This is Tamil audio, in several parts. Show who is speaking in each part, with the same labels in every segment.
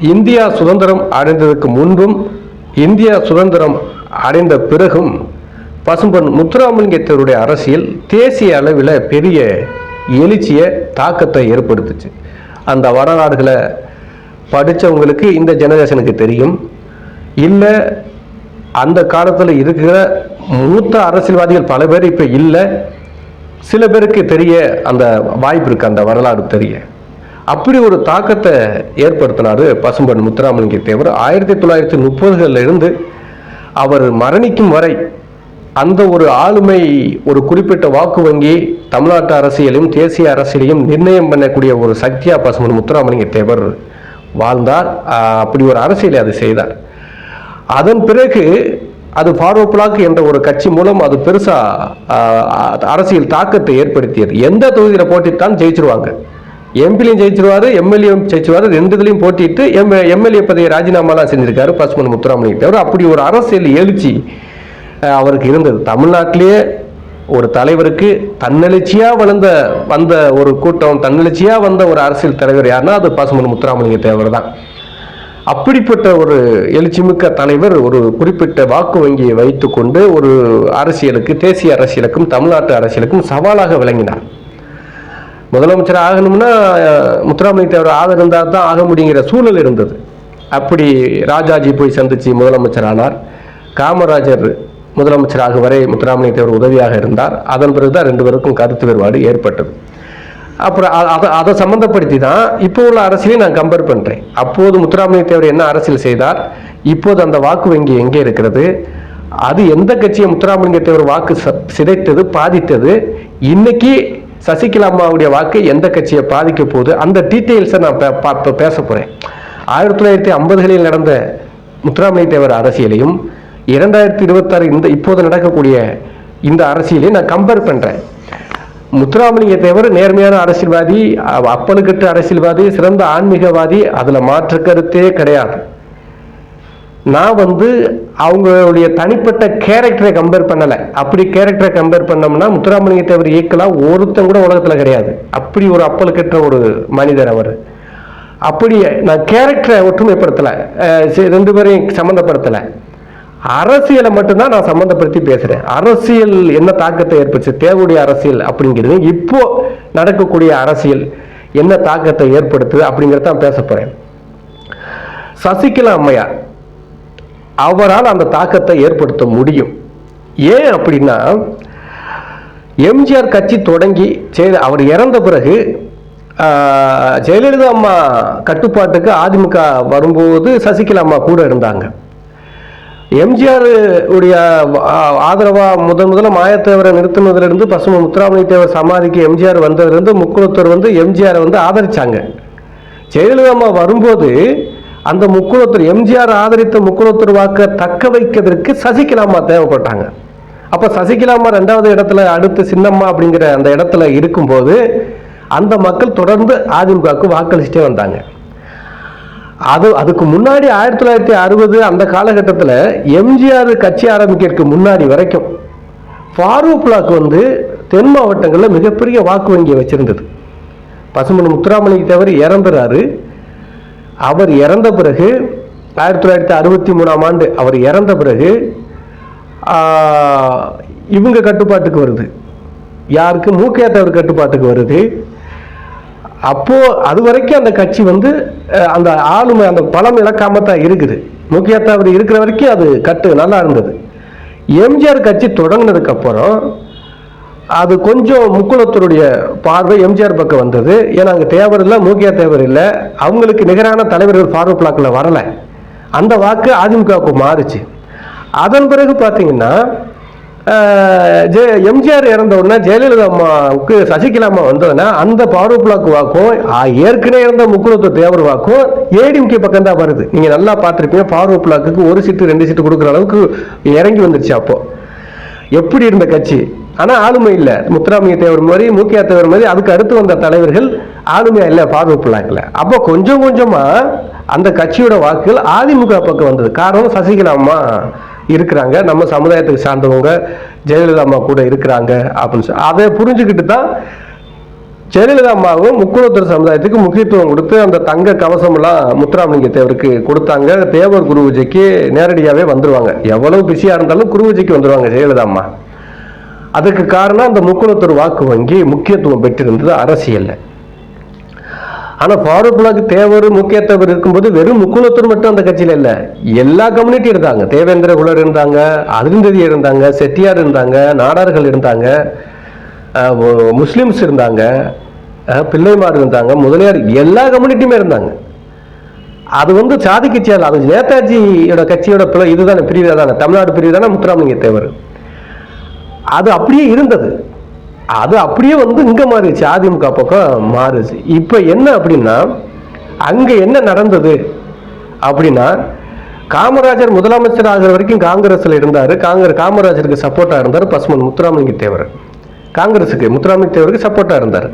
Speaker 1: இந்தியா சுதந்திரம் அடைந்ததற்கு முன்பும் இந்தியா சுதந்திரம் அடைந்த பிறகும் பசும்பொன் முத்துராமலிங்கத்தேவருடைய அரசியல் தேசிய அளவில் பெரிய எழுச்சியை தாக்கத்தை ஏற்படுத்துச்சு. அந்த வரலாறுகளை படித்தவங்களுக்கு இந்த ஜெனரேஷனுக்கு தெரியும். இல்லை அந்த காலத்தில் இருக்கிற மூத்த அரசியல்வாதிகள் பல பேர் இப்போ இல்லை, சில பேருக்கு தெரிய அந்த வாய்ப்பு இருக்குது, அந்த வரலாறு தெரிய. அப்படி ஒரு தாக்கத்தை ஏற்படுத்தினார் பசும்பொன் முத்துராமலிங்க தேவர். 1930களில் இருந்து அவர் மரணிக்கும் வரை அந்த ஒரு ஆளுமை, ஒரு குறிப்பிட்ட வாக்கு வங்கி தமிழ்நாட்டு அரசியலையும் தேசிய அரசியலையும் நிர்ணயம் பண்ணக்கூடிய ஒரு சக்தியாக பசும்பொன் முத்துராமலிங்க தேவர் வாழ்ந்தார். அப்படி ஒரு அரசியலை அது செய்தார். அதன் பிறகு அது ஃபார்வர்ட் பிளாக் என்ற ஒரு கட்சி மூலம் அது பெருசாக அரசியல் தாக்கத்தை ஏற்படுத்தியது. எந்த தொகுதியில் போட்டித்தான் ஜெயிச்சிருவாங்க, எம்பிலையும் ஜெயிச்சிருவாரு, எம்எல்ஏவும் ஜெயிச்சிருவாரு, ரெண்டுலையும் போட்டிட்டு எம்எல்ஏ பதவியை ராஜினாமாலாம் செஞ்சிருக்காரு பசும்பொன் முத்துராமலிங்க தேவர். அப்படி ஒரு அரசியல் எழுச்சி அவருக்கு இருந்தது. தமிழ்நாட்டிலேயே ஒரு தலைவருக்கு தன்னெழுச்சியாக வந்த ஒரு கூட்டம், தன்னெழுச்சியாக வந்த ஒரு அரசியல் தலைவர் யாருன்னா அது பசும்பொன் முத்துராமலிங்க தேவர் தான். அப்படிப்பட்ட ஒரு எழுச்சிமிக்க தலைவர் ஒரு குறிப்பிட்ட வாக்கு வங்கியை வைத்துக்கொண்டு ஒரு அரசியலுக்கு, தேசிய அரசியலுக்கும் தமிழ்நாட்டு அரசியலுக்கும் சவாலாக விளங்கினார். முதலமைச்சர் ஆகணும்னா முத்துராமலிங்க தேவர் ஆதரவு இருந்தால் தான் ஆக முடியுங்கிற சூழல் இருந்தது. அப்படி ராஜாஜி போய் சந்தித்து முதலமைச்சர் ஆனார். காமராஜர் முதலமைச்சராக வரை முத்துராமலிங்க தேவர் உதவியாக இருந்தார். அதன் பிறகுதான் ரெண்டு பேருக்கும் கருத்து வேறுபாடு ஏற்பட்டது. அப்புறம் அதை சம்மந்தப்படுத்தி தான் இப்போ உள்ள அரசியலையும் நான் கம்பேர் பண்ணுறேன். அப்போது முத்துராமலிங்க தேவர் என்ன அரசியல் செய்தார், இப்போது அந்த வாக்கு வங்கி எங்கே இருக்கிறது, அது எந்த கட்சியை முத்துராமலிங்க தேவர் வாக்கு சிதைத்தது, பாதித்தது, இன்னைக்கு சசிகலா அம்மாவுடைய வாக்கு எந்த கட்சியை பாதிக்க போகுது, அந்த டீட்டெயில்ஸை நான் பேச போகிறேன். 1950களில் நடந்த முத்துராமலிங்க தேவர் அரசியலையும் 2026 இப்போது நடக்கக்கூடிய இந்த அரசியலையும் நான் கம்பேர் பண்ணுறேன். முத்துராமலிங்க தேவர் நேர்மையான அரசியல்வாதி, அப்பழுக்கற்ற அரசியல்வாதி, சிறந்த ஆன்மீகவாதி, அதில் மாற்று கருத்தே கிடையாது. நான் அவங்களுடைய தனிப்பட்ட கேரக்டரை கம்பேர் பண்ணலை. அப்படி கேரக்டரை கம்பேர் பண்ணோம்னா முத்துராமலிங்க தேவர் ஈக்குவலா ஒருத்தன் கூட உலகத்தில் கிடையாது. அப்படி ஒரு அப்பழுக்கற்ற ஒரு மனிதர் அவர். அப்படி நான் கேரக்டரை ஒற்றுமைப்படுத்தலை, ரெண்டு பேரையும் சம்மந்தப்படுத்தலை. அரசியலை மட்டும்தான் நான் சம்மந்தப்படுத்தி பேசுகிறேன். அரசியல் என்ன தாக்கத்தை ஏற்படுச்சு, தேவையுடைய அரசியல் அப்படிங்கிறது, இப்போ நடக்கக்கூடிய அரசியல் என்ன தாக்கத்தை ஏற்படுத்துது அப்படிங்கிறத தான் பேச போகிறேன். சசிகலா அம்மையார் அவரால் அந்த தாக்கத்தை ஏற்படுத்த முடியும். ஏன் அப்படின்னா, எம்ஜிஆர் கட்சி தொடங்கி அவர் இறந்த பிறகு ஜெயலலிதா அம்மா கட்டுப்பாட்டுக்கு அதிமுக வரும்போது சசிகலா அம்மா கூட இருந்தாங்க. எம்ஜிஆர் உடைய ஆதரவா முதல்ல மாயத்தேவரை நிறுத்தினதிலிருந்து பசும்பொன் முத்துராமலிங்க தேவர் சமாதிக்கு எம்ஜிஆர் வந்ததிலிருந்து முக்குளத்தூர் எம்ஜிஆர் ஆதரிச்சாங்க. ஜெயலலிதா அம்மா வரும்போது அந்த முக்குளத்தூர் எம்ஜிஆர் ஆதரித்த முக்குளத்தூர் வாக்க தக்க வைக்கிறதுக்கு சசிகலா அம்மா தேவைப்பட்டாங்க. அப்ப சசிகலா அம்மா 2வது இடத்துல அடுத்து சின்னம்மா அப்படிங்கிற அந்த இடத்துல இருக்கும்போது அந்த மக்கள் தொடர்ந்து அதிமுகவுக்கு வாக்களிச்சுட்டே வந்தாங்க. அதுக்கு முன்னாடி 1960 அந்த காலகட்டத்தில் எம்ஜிஆர் கட்சி ஆரம்பிக்கிறதுக்கு முன்னாடி வரைக்கும் ஃபாரூக் பிளாக் தென் மாவட்டங்களில் மிகப்பெரிய வாக்கு வங்கியை வச்சிருந்தது. பசும்பொன் முத்துராமலிங்க தேவர் இறந்துறாரு. அவர் இறந்த பிறகு 1963ஆம் ஆண்டு அவர் இறந்த பிறகு இவங்க கட்டுப்பாட்டுக்கு வருது. யாருக்கு? மூக்கையா தேவர் கட்டுப்பாட்டுக்கு வருது. அப்போ அது வரைக்கும் அந்த கட்சி அந்த ஆளுமை, அந்த பலம் இழக்காம தான் இருக்குது. மூக்கையா தேவர் இருக்கிற வரைக்கும் அது நல்லா இருந்தது. எம்ஜிஆர் கட்சி தொடங்கினதுக்கு அப்புறம் அது கொஞ்சம் முக்குளத்தூருடைய பார்வை எம்ஜிஆர் பக்கம் வந்தது. ஏன்னா அங்கே தேவர் இல்லை, மூக்கையா தேவர் இல்லை, அவங்களுக்கு நிகரான தலைவர்கள் ஃபாரூக் பிளாக்ல வரலை. அந்த வாக்கு அதிமுகவுக்கு மாறுச்சு. அதன் பிறகு பார்த்தீங்கன்னா எம்ஜிஆர் இறந்த உடனே ஜெயலலிதா அம்மாவுக்கு சசிகலா அம்மா வந்ததுன்னா அந்த ஃபாரூக் பிளாக் வாக்கும் ஏற்கனவே இருந்த முக்குளத்தூர் தேவர் வாக்கும் ஏடிஎம்கே பக்கம் தான் வருது. நீங்க நல்லா பார்த்துருப்பீங்க. ஃபாரூக் பிளாக்கு 1 சீட்டு 2 சீட்டு கொடுக்குற அளவுக்கு இறங்கி வந்துருச்சு. அப்போ எப்படி இருந்த கட்சி, ஆனால் ஆளுமை இல்லை. முத்துராமலிங்க தேவர் மாதிரி, மூக்கையா தேவர் மாதிரி அதுக்கு அடுத்து வந்த தலைவர்கள் ஆளுமையா இல்லை ஃபாரூக் பிளாக்ல. அப்போ கொஞ்சம் கொஞ்சமா அந்த கட்சியோட வாக்குகள் அதிமுக பக்கம் வந்தது. காரணம் சசிகலா அம்மா இருக்கிறாங்க, நம்ம சமுதாயத்துக்கு சார்ந்தவங்க, ஜெயலலிதா அம்மா கூட இருக்கிறாங்க அப்படின்னு அதை புரிஞ்சுக்கிட்டு தான் ஜெயலலிதா அம்மாவும் முக்குளத்தூர் சமுதாயத்துக்கு முக்கியத்துவம் கொடுத்து அந்த தங்க கவசமெல்லாம் முத்துராமலிங்க தேவருக்கு கொடுத்தாங்க. தேவர் குரு பூஜைக்கு நேரடியாகவே வந்துடுவாங்க. எவ்வளவு பிஸியாக இருந்தாலும் குரு பூஜைக்கு வந்துடுவாங்க ஜெயலலிதா அம்மா. அதுக்கு காரணம் அந்த முக்குளத்தூர் வாக்கு வங்கி முக்கியத்துவம் பெற்றிருந்தது அரசியல்ல. ஆனால் ஃபாரூக் தேவர் முக்கியத்தவர் இருக்கும்போது வெறும் முக்குளத்தூர் மட்டும் அந்த கட்சியில் இல்லை, எல்லா கம்யூனிட்டி இருந்தாங்க. தேவேந்திர குலர் இருந்தாங்க, அருந்ததி இருந்தாங்க, செட்டியார் இருந்தாங்க, நாடார்கள் இருந்தாங்க, முஸ்லிம்ஸ் இருந்தாங்க, பிள்ளைமார் இருந்தாங்க, முதலியார், எல்லா கம்யூனிட்டியுமே இருந்தாங்க. அது சாதி கட்சியால், அது நேதாஜியோட கட்சியோட இதுதானே பிரிவு தானே, தமிழ்நாடு பிரிவு தானே முத்துராமலிங்க தேவர். அது அப்படியே இருந்தது. அது அப்படியே இங்க மாறிடுச்சு, அதிமுக பக்கம் மாறுச்சு. இப்ப என்ன அப்படின்னா, அங்க என்ன நடந்தது அப்படின்னா, காமராஜர் முதலமைச்சர் ஆகிற வரைக்கும் காங்கிரஸ்ல இருந்தாரு. காமராஜருக்கு சப்போர்ட்டா இருந்தார் பசுமன் முத்துராமலிங்க தேவர். காங்கிரஸுக்கு முத்துராமலிங்க தேவருக்கு சப்போர்ட்டா இருந்தார்.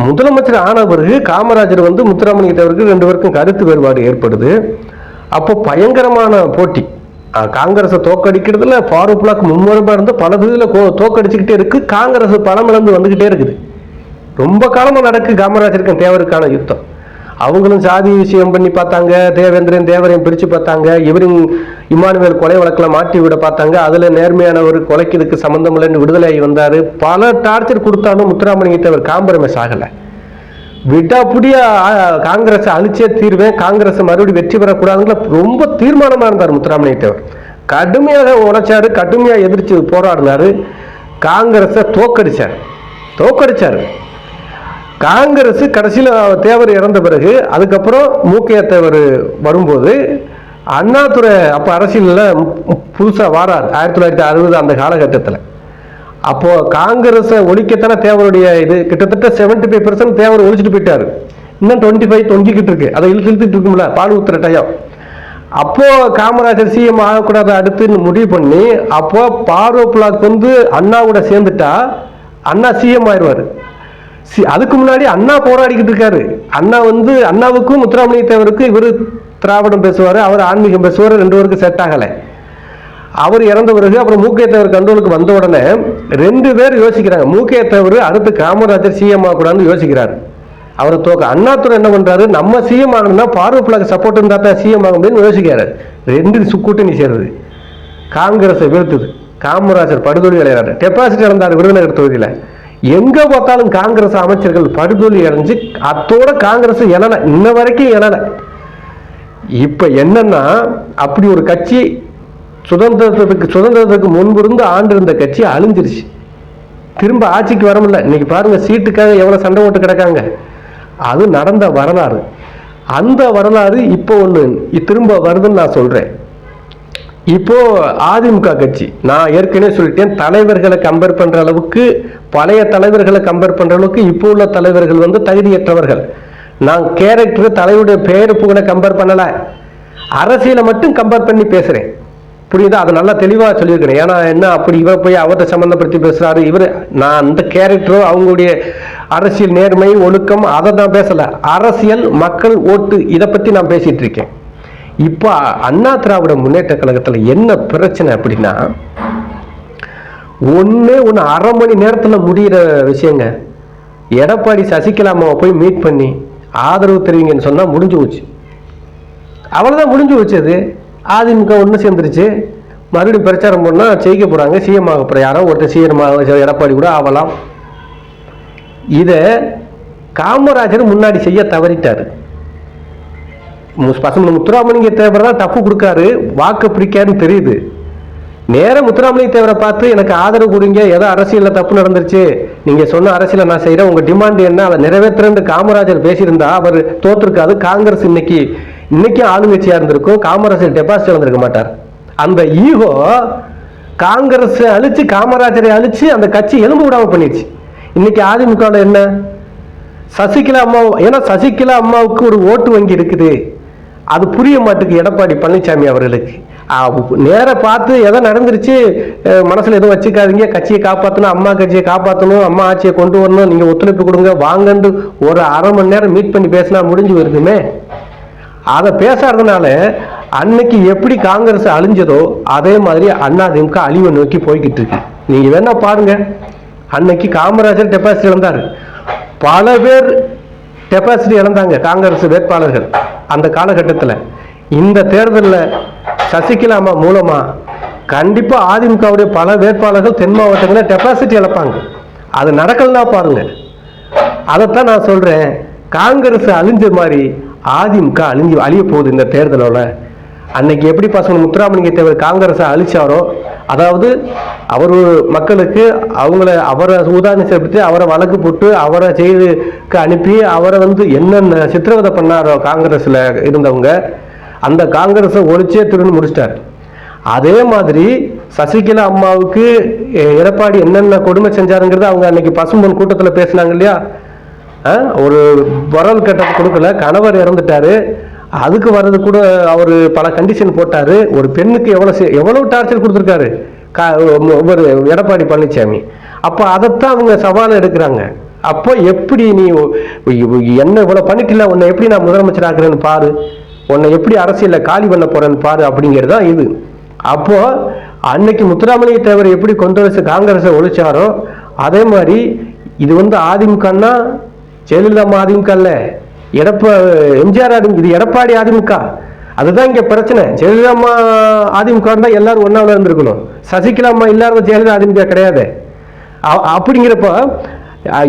Speaker 1: முதலமைச்சர் ஆன பிறகு காமராஜர் முத்துராமலிங்க தேவருக்கு 2 பேருக்கும் கருத்து வேறுபாடு ஏற்படுது. அப்போ பயங்கரமான போட்டி. காங்கிரஸை தோக்கடிக்கிறதுல ஃபாரூக் மும்முரமா இருந்து பல இதில் தோக்கடிச்சுக்கிட்டே இருக்கு. காங்கிரஸ் பலம் இழந்து வந்துகிட்டே இருக்குது. ரொம்ப காலமா நடக்கு காமராஜருக்கும் தேவருக்கான யுத்தம். அவங்களும் சாதி விஷயம் பண்ணி பார்த்தாங்க, தேவேந்திரன் தேவரையும் பிரித்து பார்த்தாங்க, இவரும் இமானுவேல் கொலை வழக்கில் மாட்டி விட பார்த்தாங்க. அதில் நேர்மையான ஒரு கொலைக்கு இதுக்கு சம்மந்தம் இல்லைன்னு விடுதலையாகி வந்தார். பல டார்ச்சர் கொடுத்தாலும் முத்துராமலிங்க தேவர் காம்ப்ரமைஸ் ஆகலை. விடாப்புடியா காங்கிரஸை அழிச்சே தீர்வேன், காங்கிரஸ் மறுபடியும் வெற்றி பெறக்கூடாதுங்கள ரொம்ப தீர்மானமாக இருந்தார் முத்துராமலிங்க தேவர். கடுமையாக உழைச்சாரு, கடுமையாக எதிர்த்து போராடினாரு. காங்கிரஸை தோக்கடிச்சார். காங்கிரஸ் கடைசியில் தேவர் இறந்த பிறகு அதுக்கப்புறம் மூக்கைய தேவர் வரும்போது அண்ணாதுரை அப்போ அரசியலில் புதுசாக வாரார் 1960 அந்த காலகட்டத்தில். அப்போ காங்கிரஸை ஒழிக்கத்தானே தேவருடைய இது கிட்டத்தட்ட 75% தேவர் ஒழிச்சிட்டு போயிட்டாரு. இன்னும் 25 தொங்கிக்கிட்டு இருக்கு. அதை இழுத்துட்டு இருக்கும்ல பால் ஊத்துற டயம். அப்போ காமராஜர் சிஎம் ஆகக்கூடாது அடுத்துன்னு முடிவு பண்ணி, அப்போ ஃபாரூக் அண்ணாவோட சேர்ந்துட்டா அண்ணா சிஎம் ஆயிடுவாரு. அதுக்கு முன்னாடி அண்ணா போராடிக்கிட்டு இருக்காரு. அண்ணாவுக்கும் முத்துராமலிங்க தேவருக்கும் இவர் திராவிடம் பேசுவார், அவர் ஆன்மீகம் பேசுவார். 2 பேருக்கும் செட் ஆகலை. அவர் இறந்த பிறகு அப்புறம் மூக்கைய தேவர் கண்ட்ரோலுக்கு வந்த உடனே 2 பேர் யோசிக்கிறாங்க. மூக்கைய தேவர் அடுத்து காமராஜர் சிஎம் ஆகக்கூடாதுன்னு யோசிக்கிறாரு. அவர் அண்ணாதுரை என்ன பண்றாரு, நம்ம சிஎம் ஆகணும்னா ஃபாரூக் சப்போர்ட் இருந்தா தான் சிஎம் ஆக முடியும்னு யோசிக்கிறாரு. 2 கூட்டணி சேருது, காங்கிரஸை வீழ்த்துது. காமராஜர் படுதோல்வி அடைகிறாரு. டெபாசிட் இழந்தார் விருதுநகர் தொகுதியில். எங்க பார்த்தாலும் காங்கிரஸ் அமைச்சர்கள் படுதோல்வி அடைஞ்சு அத்தோட காங்கிரஸ் எழல, இன்ன வரைக்கும் எழல. இப்ப என்னன்னா, அப்படி ஒரு கட்சி சுதந்திரத்துக்கு முன்பு இருந்து ஆண்டு இருந்த கட்சி அழிஞ்சிருச்சு. திரும்ப ஆட்சிக்கு வர முடியல. இன்னைக்கு பாருங்க சீட்டுக்காக எவ்வளவு சண்டை போட்டு கிடக்காங்க. அது நடந்த வரலாறு. அந்த வரலாறு இப்போ திரும்ப வருதுன்னு நான் சொல்றேன். இப்போ அதிமுக கட்சி, நான் ஏற்கனவே சொல்லிட்டேன், தலைவர்களை கம்பேர் பண்ற அளவுக்கு, பழைய தலைவர்களை கம்பேர் பண்ற அளவுக்கு இப்போ உள்ள தலைவர்கள் தகுதியற்றவர்கள். நான் கேரக்டர் தலைவருடைய பெயர் புகழை கம்பேர் பண்ணல, அரசியலை மட்டும் கம்பேர் பண்ணி பேசுறேன். புரியுதா? அதை நல்லா தெளிவாக சொல்லியிருக்கிறேன். ஏன்னா என்ன அப்படி இவர் போய் அவரை சம்மந்தப்படுத்தி பேசுறாரு, இவர் நான் அந்த கேரக்டரோ அவங்களுடைய அரசியல் நேர்மை ஒழுக்கம் அதை நான் பேசல. அரசியல் மக்கள் ஓட்டு இதை பத்தி நான் பேசிட்டு இருக்கேன். இப்போ அண்ணா திராவிட முன்னேற்ற கழகத்தில் என்ன பிரச்சனை அப்படின்னா, ஒன்று அரை மணி நேரத்தில் முடிகிற விஷயங்க. எடப்பாடி சசிகலா அம்மாவை போய் மீட் பண்ணி ஆதரவு தெரிவிங்கன்னு சொன்னால் முடிஞ்சு போச்சு. அவ்வளோதான், முடிஞ்சு வச்சது. அதிமுக ஒன்று சேர்ந்துருச்சு. மறுபடியும் பிரச்சாரம் பண்ணால் ஜெயிக்க போகிறாங்க, சிஎம் ஆக போகிற யாரோ ஒருத்தர் சிஎம் எடப்பாடி கூட ஆகலாம். இதை காமராஜர் முன்னாடி செய்ய தவறிட்டார். முத்துராமலிங்க தேவர் தான் தப்பு கொடுக்காரு, வாக்கு பிடிக்காருன்னு தெரியுது. நேரம் முத்துராமலிங்க தேவரை பார்த்து எனக்கு ஆதரவு கொடுங்க, ஏதோ அரசியலில் தப்பு நடந்துருச்சு, நீங்க சொன்ன அரசியலை நான் செய்யறேன், உங்க டிமாண்ட் என்ன அதை நிறைவேற்றுறேன்னு காமராஜர் பேசியிருந்தா அவர் தோற்றுருக்காது. காங்கிரஸ் இன்னைக்கு ஆளுங்கட்சியா இருந்திருக்கும், காமராஜர் டெபாசிட் வந்திருக்க மாட்டார். அந்த ஈகோ காங்கிரஸ் அழிச்சு காமராஜரை அழிச்சு அந்த கட்சி எலும்பு விடாம பண்ணிடுச்சு. இன்னைக்கு அதிமுக என்ன, சசிகலா அம்மா, ஏன்னா சசிகலா அம்மாவுக்கு ஒரு ஓட்டு வங்கி இருக்குது, அது புரிய மாட்டுக்கு எடப்பாடி பழனிசாமி அவர்களுக்கு. நேர பார்த்து எதை நடந்துருச்சு மனசுல எதுவும் வச்சுக்காதீங்க, கட்சியை காப்பாற்றணும், அம்மா கட்சியை காப்பாற்றணும், அம்மா ஆட்சியை கொண்டு வரணும், நீங்க ஒத்துழைப்பு கொடுங்க வாங்கன்னு ஒரு அரை மணி நேரம் மீட் பண்ணி பேசினா முடிஞ்சு வருதுமே. அதை பேசாததுனால அன்னைக்கு எப்படி காங்கிரஸ் அழிஞ்சதோ அதே மாதிரி அதிமுக அழிவை நோக்கி போய்கிட்டு இருக்கு. நீங்க வேணா பாருங்க, அன்னைக்கு காமராஜர் டெபாசிட் இழந்தாரு, பல பேர் டெபாசிட்டி இழந்தாங்க காங்கிரஸ் வேட்பாளர்கள் அந்த காலகட்டத்தில். இந்த தேர்தலில் சசிகலா அம்மா மூலமா கண்டிப்பா அதிமுகவுடைய பல வேட்பாளர்கள் தென் மாவட்டங்களில் டெபாசிட்டி இழப்பாங்க. அது நடக்கலன்னா பாருங்க. அதைத்தான் நான் சொல்றேன், காங்கிரஸ் அழிஞ்ச மாதிரி அதிமுக அழிய போகுது இந்த தேர்தலோட. அன்னைக்கு எப்படி பசங்க முத்துராமலிங்க தேவர் காங்கிரஸை அழிச்சாரோ, அதாவது அவர் மக்களுக்கு அவரை உதாரணப்படுத்தி அவரை வழக்கு போட்டு அவரை ஜெயிலுக்கு அனுப்பி அவரை என்னென்ன சித்திரவதை பண்ணாரோ காங்கிரஸ்ல இருந்தவங்க, அந்த காங்கிரஸை ஒழிச்சே திருன்னு முடிச்சிட்டார். அதே மாதிரி சசிகலா அம்மாவுக்கு எடப்பாடி என்னென்ன கொடுமை செஞ்சாருங்கிறது அவங்க அன்னைக்கு பசும்பொன் கூட்டத்தில் பேசினாங்க இல்லையா. ஒரு வரல் கட்டத்தை கொடுக்கல, கணவர் இறந்துட்டாரு, அதுக்கு வர்றது கூட அவர் பல கண்டிஷன் போட்டாரு. ஒரு பெண்ணுக்கு எவ்வளவு டார்ச்சர் கொடுத்துருக்காரு ஒரு எடப்பாடி பழனிசாமி. அப்போ அதைத்தான் அவங்க சவால் எடுக்கிறாங்க. அப்போ எப்படி நீ என்ன இவ்வளவு பண்ணிக்கல, உன்னை எப்படி நான் முதலமைச்சர் ஆக்குறேன்னு பாரு, உன்னை எப்படி அரசியல்ல காலி பண்ண போறேன்னு பாரு அப்படிங்கிறது தான் இது. அப்போ அன்னைக்கு முத்துராமலிங்க தேவர் எப்படி கொண்டு வச்சு காங்கிரஸை ஒழிச்சாரோ அதே மாதிரி இது அதிமுகன்னா ஜெயலலிதா அதிமுக இல்ல, எம்ஜிஆர் அதிமுக, இது எடப்பாடி அதிமுக. அதுதான் இங்க பிரச்சனை. ஜெயலலிதா அதிமுக தான் எல்லாரும் ஒன்னாவில் இருந்திருக்கணும். சசிகலா அம்மா இல்லாத ஜெயலலிதா அதிமுக கிடையாது. அப்படிங்கிறப்ப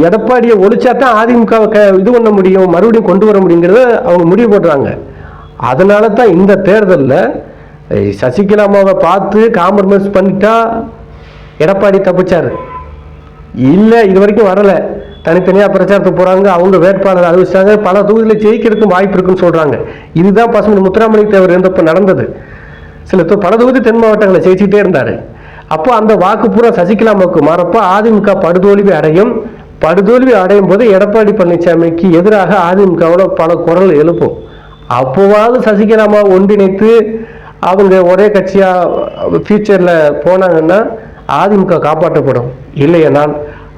Speaker 1: எடப்பாடியை ஒழிச்சா தான் அதிமுக இது பண்ண முடியும், மறுபடியும் கொண்டு வர முடியுங்கிறத அவங்க முடிவு போடுறாங்க. அதனால தான் இந்த தேர்தலில் சசிகலா அம்மாவை பார்த்து காம்ப்ரமைஸ் பண்ணிட்டா எடப்பாடி தப்பிச்சாரு. இல்லை இது வரைக்கும் வரலை, தனித்தனியாக பிரச்சாரத்துக்கு போகிறாங்க, அவங்க வேட்பாளர் அறிவிச்சாங்க, பல தொகுதியில் ஜெயிக்கிறதுக்கும் வாய்ப்பு இருக்குன்னு சொல்கிறாங்க. இதுதான் பசுமன் முத்துராமலிங்க தேவர் இருந்தப்போ நடந்தது. பல தொகுதி தென் மாவட்டங்களை ஜெயிச்சுட்டே இருந்தார். அப்போ அந்த வாக்கு பூரா சசிகலா அம்மாவுக்கு மாறப்போ அதிமுக படுதோல்வி அடையும். படுதோல்வி அடையும் போது எடப்பாடி பழனிசாமிக்கு எதிராக அதிமுகவோட பல குரல் எழுப்பும். அப்போவாவது சசிகலா அம்மா ஒன்றிணைத்து அவங்க ஒரே கட்சியா ஃபியூச்சர்ல போனாங்கன்னா அதிமுக காப்பாற்றப்படும். இல்லையனால்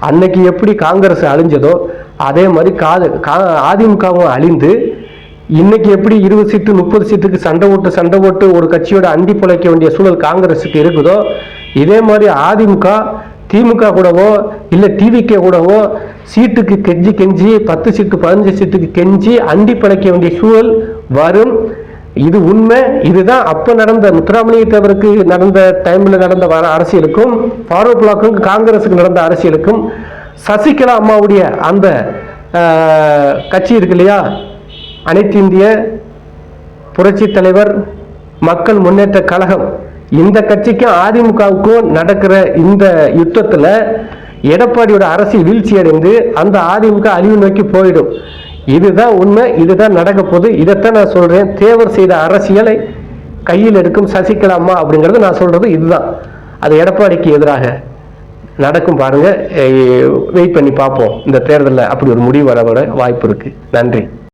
Speaker 1: அன்னைக்கு எப்படி காங்கிரஸ் அழிஞ்சதோ அதே மாதிரி அதிமுகவும் அழிந்து இன்னைக்கு எப்படி 20 சீட்டு 30 சீட்டுக்கு சண்டை ஓட்டு ஒரு கட்சியோட அண்டி பிழைக்க வேண்டிய சூழல் காங்கிரஸுக்கு இருக்குதோ, இதே மாதிரி அதிமுக திமுக கூடவோ இல்லை டிவிகே கூடவோ சீட்டுக்கு கெஞ்சி 10 சீட்டு 15 சீட்டுக்கு கெஞ்சி அண்டி பிழைக்க வேண்டிய சூழல் வரும். இது உண்மை. இதுதான் அப்ப நடந்த முத்துராமலிங்க தேவருக்கு நடந்த டைம்ல நடந்த அரசியலுக்கும் ஃபார்வர்ட் பிளாக்கும் காங்கிரஸுக்கு நடந்த அரசியலுக்கும் சசிகலா அம்மாவுடைய அந்த கட்சி இருக்கு இல்லையா, அனைத்து இந்திய புரட்சி தலைவர் மக்கள் முன்னேற்ற கழகம், இந்த கட்சிக்கும் அதிமுகவுக்கும் நடக்கிற இந்த யுத்தத்துல எடப்பாடியோட அரசியல் வீழ்ச்சி அடைந்து அந்த அதிமுக அழிவு நோக்கி போயிடும். இதுதான் உண்மை, இதுதான் நடக்க போகுது. இதைத்தான் நான் சொல்றேன். தேவர் செய்த அரசியலை கையில் எடுக்கும் சசிகலா அம்மா அப்படிங்கிறது நான் சொல்றது இதுதான். அது எடப்பாடிக்கு எதிராக நடக்கும். பாருங்க, வெயிட் பண்ணி பார்ப்போம். இந்த தேர்தலில் அப்படி ஒரு முடிவு வர வாய்ப்பு இருக்கு. நன்றி.